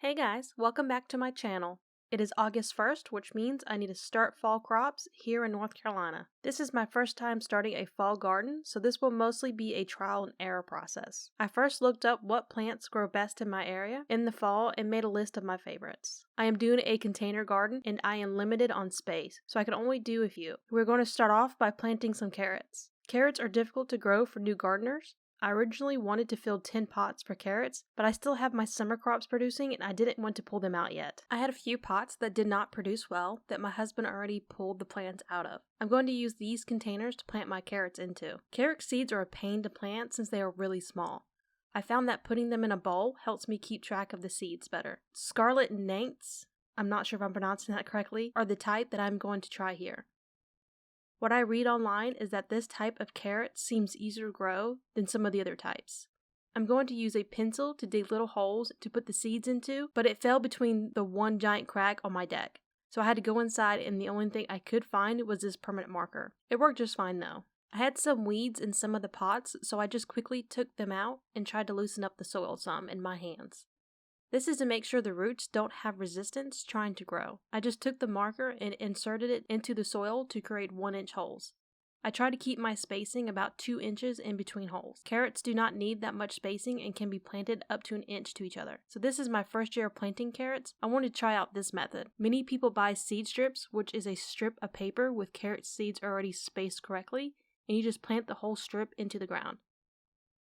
Hey guys, welcome back to my channel. It is August 1st, which means I need to start fall crops here in North Carolina. This is my first time starting a fall garden, so this will mostly be a trial and error process. I first looked up what plants grow best in my area in the fall and made a list of my favorites. I am doing a container garden and I am limited on space, so I can only do a few. We're going to start off by planting some carrots. Carrots are difficult to grow for new gardeners. I originally wanted to fill 10 pots for carrots, but I still have my summer crops producing and I didn't want to pull them out yet. I had a few pots that did not produce well that my husband already pulled the plants out of. I'm going to use these containers to plant my carrots into. Carrot seeds are a pain to plant since they are really small. I found that putting them in a bowl helps me keep track of the seeds better. Scarlet Nantes, I'm not sure if I'm pronouncing that correctly, are the type that I'm going to try here. What I read online is that this type of carrot seems easier to grow than some of the other types. I'm going to use a pencil to dig little holes to put the seeds into, but it fell between the one giant crack on my deck. So I had to go inside and the only thing I could find was this permanent marker. It worked just fine though. I had some weeds in some of the pots, so I just quickly took them out and tried to loosen up the soil some in my hands. This is to make sure the roots don't have resistance trying to grow. I just took the marker and inserted it into the soil to create 1-inch holes. I try to keep my spacing about 2 inches in between holes. Carrots do not need that much spacing and can be planted up to 1 inch to each other. So this is my first year of planting carrots. I wanted to try out this method. Many people buy seed strips, which is a strip of paper with carrot seeds already spaced correctly, and you just plant the whole strip into the ground.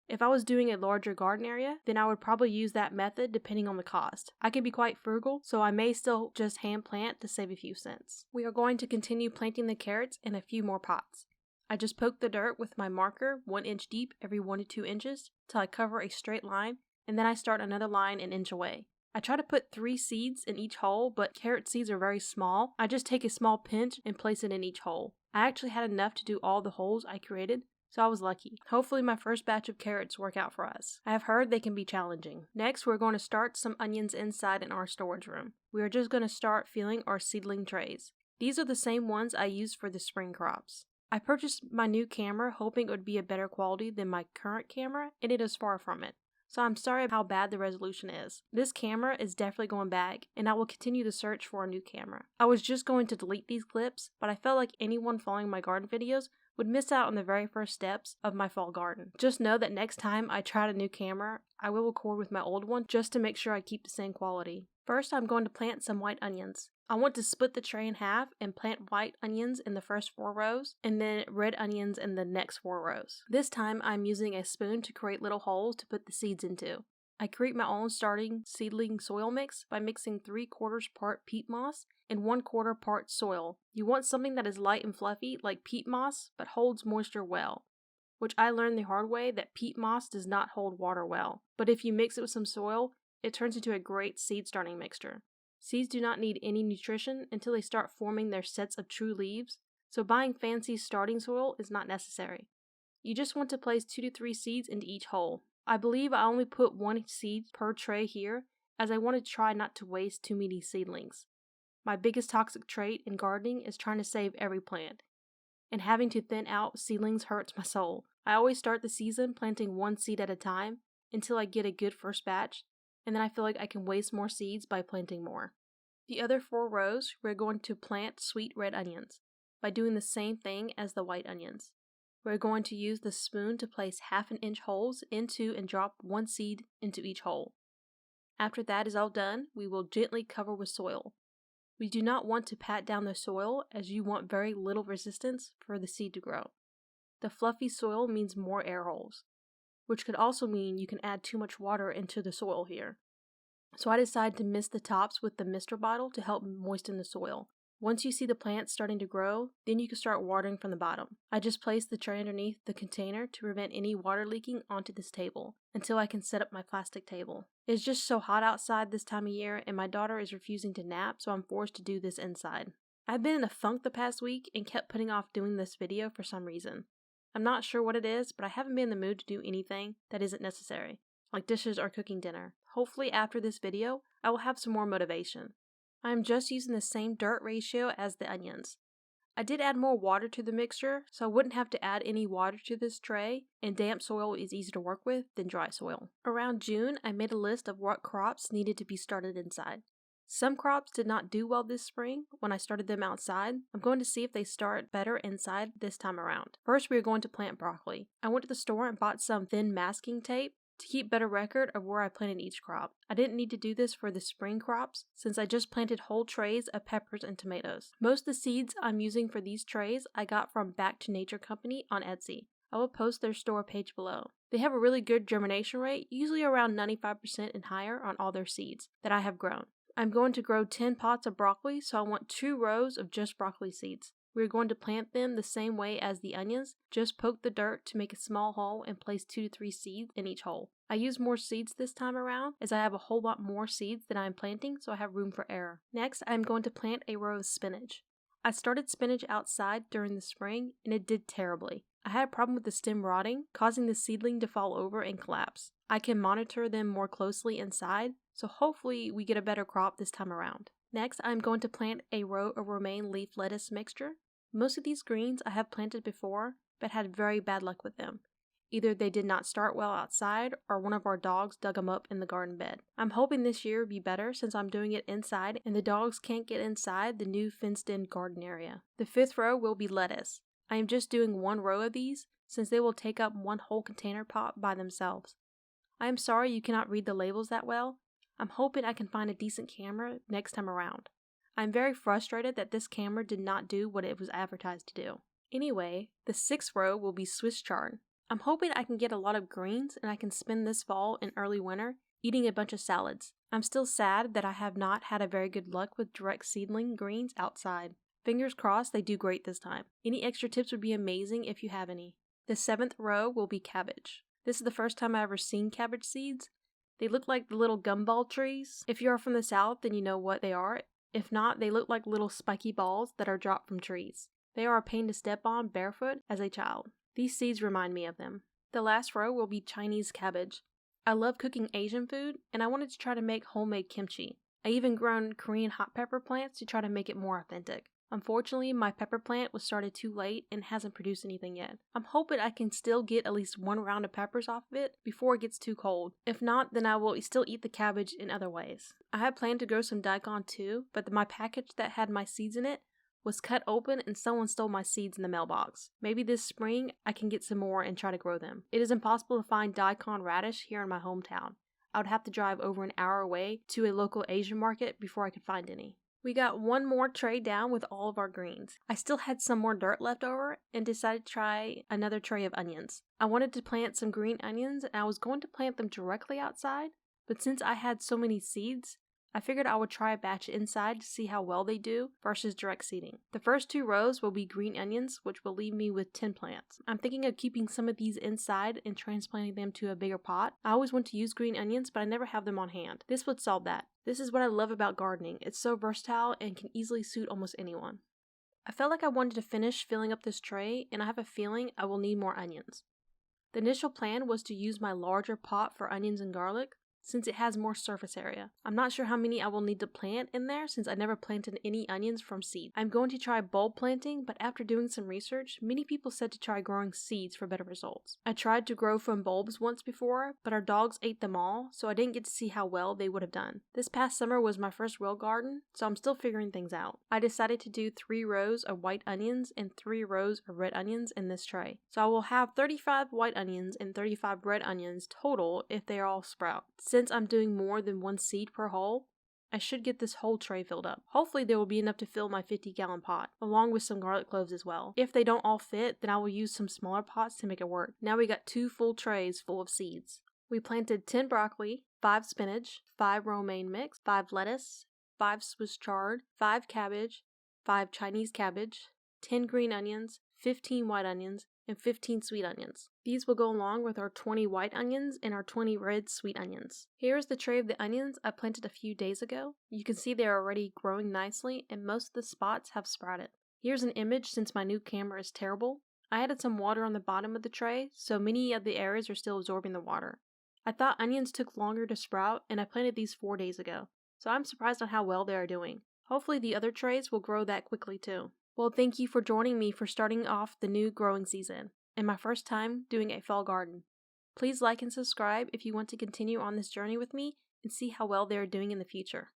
If I was doing a larger garden area, then I would probably use that method depending on the cost. I can be quite frugal, so I may still just hand plant to save a few cents. We are going to continue planting the carrots in a few more pots. I just poke the dirt with my marker 1 inch deep every 1 to 2 inches till I cover a straight line, and then I start another line 1 inch away. I try to put 3 seeds in each hole, but carrot seeds are very small. I just take a small pinch and place it in each hole. I actually had enough to do all the holes I created, so I was lucky. Hopefully my first batch of carrots work out for us. I have heard they can be challenging. Next, we're going to start some onions inside in our storage room. We are just going to start filling our seedling trays. These are the same ones I used for the spring crops. I purchased my new camera hoping it would be a better quality than my current camera, and it is far from it. So I'm sorry how bad the resolution is. This camera is definitely going back, and I will continue to search for a new camera. I was just going to delete these clips, but I felt like anyone following my garden videos would miss out on the very first steps of my fall garden. Just know that next time I try a new camera, I will record with my old one just to make sure I keep the same quality. First, I'm going to plant some white onions. I want to split the tray in half and plant white onions in the first 4 rows and then red onions in the next 4 rows. This time, I'm using a spoon to create little holes to put the seeds into. I create my own starting seedling soil mix by mixing 3/4 part peat moss and 1/4 part soil. You want something that is light and fluffy like peat moss but holds moisture well, which I learned the hard way that peat moss does not hold water well, but if you mix it with some soil, it turns into a great seed starting mixture. Seeds do not need any nutrition until they start forming their sets of true leaves, so buying fancy starting soil is not necessary. You just want to place 2 to 3 seeds into each hole. I believe I only put 1 seed per tray here, as I want to try not to waste too many seedlings. My biggest toxic trait in gardening is trying to save every plant, and having to thin out seedlings hurts my soul. I always start the season planting 1 seed at a time until I get a good first batch, and then I feel like I can waste more seeds by planting more. The other 4 rows, we're going to plant sweet red onions by doing the same thing as the white onions. We're going to use the spoon to place 1/2 inch holes into and drop 1 seed into each hole. After that is all done, we will gently cover with soil. We do not want to pat down the soil as you want very little resistance for the seed to grow. The fluffy soil means more air holes, which could also mean you can add too much water into the soil here. So I decided to mist the tops with the mister bottle to help moisten the soil. Once you see the plants starting to grow, then you can start watering from the bottom. I just placed the tray underneath the container to prevent any water leaking onto this table until I can set up my plastic table. It's just so hot outside this time of year and my daughter is refusing to nap, so I'm forced to do this inside. I've been in a funk the past week and kept putting off doing this video for some reason. I'm not sure what it is, but I haven't been in the mood to do anything that isn't necessary, like dishes or cooking dinner. Hopefully after this video, I will have some more motivation. I am just using the same dirt ratio as the onions. I did add more water to the mixture, so I wouldn't have to add any water to this tray, and damp soil is easier to work with than dry soil. Around June, I made a list of what crops needed to be started inside. Some crops did not do well this spring when I started them outside. I'm going to see if they start better inside this time around. First, we are going to plant broccoli. I went to the store and bought some thin masking tape to keep better record of where I planted each crop. I didn't need to do this for the spring crops since I just planted whole trays of peppers and tomatoes. Most of the seeds I'm using for these trays I got from Back to Nature Company on Etsy. I will post their store page below. They have a really good germination rate, usually around 95% and higher on all their seeds that I have grown. I'm going to grow 10 pots of broccoli, so I want 2 rows of just broccoli seeds. We're going to plant them the same way as the onions, just poke the dirt to make a small hole and place 2 to 3 seeds in each hole. I use more seeds this time around as I have a whole lot more seeds that I am planting, so I have room for error. Next, I'm going to plant a row of spinach. I started spinach outside during the spring and it did terribly. I had a problem with the stem rotting, causing the seedling to fall over and collapse. I can monitor them more closely inside, so hopefully we get a better crop this time around. Next, I'm going to plant a row of romaine leaf lettuce mixture. Most of these greens I have planted before, but had very bad luck with them. Either they did not start well outside, or one of our dogs dug them up in the garden bed. I'm hoping this year will be better since I'm doing it inside and the dogs can't get inside the new fenced-in garden area. The 5th row will be lettuce. I am just doing 1 row of these since they will take up 1 whole container pot by themselves. I am sorry you cannot read the labels that well. I'm hoping I can find a decent camera next time around. I'm very frustrated that this camera did not do what it was advertised to do. Anyway, the 6th row will be Swiss chard. I'm hoping I can get a lot of greens and I can spend this fall and early winter eating a bunch of salads. I'm still sad that I have not had a very good luck with direct seedling greens outside. Fingers crossed they do great this time. Any extra tips would be amazing if you have any. The 7th row will be cabbage. This is the first time I've ever seen cabbage seeds. They look like the little gumball trees. If you are from the south, then you know what they are. If not, they look like little spiky balls that are dropped from trees. They are a pain to step on barefoot as a child. These seeds remind me of them. The last row will be Chinese cabbage. I love cooking Asian food, and I wanted to try to make homemade kimchi. I even grown Korean hot pepper plants to try to make it more authentic. Unfortunately, my pepper plant was started too late and hasn't produced anything yet. I'm hoping I can still get at least 1 round of peppers off of it before it gets too cold. If not, then I will still eat the cabbage in other ways. I had planned to grow some daikon too, but my package that had my seeds in it was cut open and someone stole my seeds in the mailbox. Maybe this spring I can get some more and try to grow them. It is impossible to find daikon radish here in my hometown. I would have to drive over an hour away to a local Asian market before I could find any. We got 1 more tray down with all of our greens. I still had some more dirt left over and decided to try another tray of onions. I wanted to plant some green onions and I was going to plant them directly outside, but since I had so many seeds, I figured I would try a batch inside to see how well they do versus direct seeding. The first 2 rows will be green onions, which will leave me with 10 plants. I'm thinking of keeping some of these inside and transplanting them to a bigger pot. I always want to use green onions, but I never have them on hand. This would solve that. This is what I love about gardening. It's so versatile and can easily suit almost anyone. I felt like I wanted to finish filling up this tray, and I have a feeling I will need more onions. The initial plan was to use my larger pot for onions and garlic, since it has more surface area. I'm not sure how many I will need to plant in there since I never planted any onions from seed. I'm going to try bulb planting, but after doing some research, many people said to try growing seeds for better results. I tried to grow from bulbs once before, but our dogs ate them all, so I didn't get to see how well they would have done. This past summer was my first real garden, so I'm still figuring things out. I decided to do 3 rows of white onions and 3 rows of red onions in this tray. So I will have 35 white onions and 35 red onions total if they all sprout. Since I'm doing more than 1 seed per hole, I should get this whole tray filled up. Hopefully there will be enough to fill my 50-gallon pot, along with some garlic cloves as well. If they don't all fit, then I will use some smaller pots to make it work. Now we got 2 full trays full of seeds. We planted 10 broccoli, 5 spinach, 5 romaine mix, 5 lettuce, 5 Swiss chard, 5 cabbage, 5 Chinese cabbage, 10 green onions, 15 white onions, and 15 sweet onions. These will go along with our 20 white onions and our 20 red sweet onions. Here is the tray of the onions I planted a few days ago. You can see they are already growing nicely and most of the spots have sprouted. Here's an image since my new camera is terrible. I added some water on the bottom of the tray, so many of the areas are still absorbing the water. I thought onions took longer to sprout and I planted these 4 days ago, so I'm surprised on how well they are doing. Hopefully the other trays will grow that quickly too. Well, thank you for joining me for starting off the new growing season and my first time doing a fall garden. Please like and subscribe if you want to continue on this journey with me and see how well they are doing in the future.